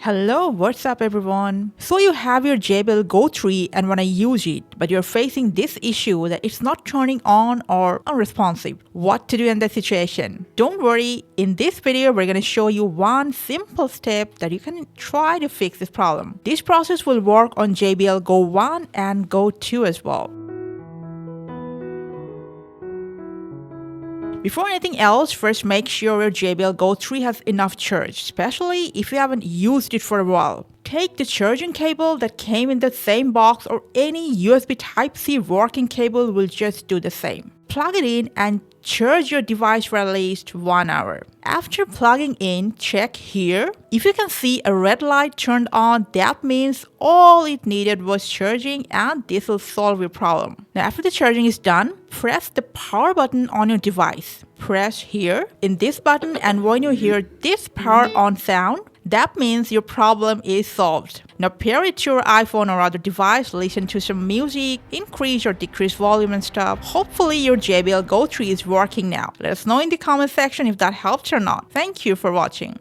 Hello, what's up everyone? So you have your JBL Go 3 and wanna use it, but you're facing this issue that it's not turning on or unresponsive. What to do in that situation? Don't worry, in this video we're gonna show you one simple step that you can try to fix this problem. This process will work on JBL Go 1 and Go 2 as well. Before anything else, first make sure your JBL Go 3 has enough charge, especially if you haven't used it for a while. Take the charging cable that came in the same box or any USB Type-C working cable will just do the same. Plug it in and charge your device for at least 1 hour. After plugging in, check here. If you can see a red light turned on, that means all it needed was charging and this will solve your problem. Now after the charging is done, press the power button on your device. Press here in this button, and when you hear this power on sound, that means your problem is solved. Now pair it to your iPhone or other device, listen to some music, increase or decrease volume and stuff. Hopefully your JBL Go 3 is working now. Let us know in the comment section if that helped or not. Thank you for watching.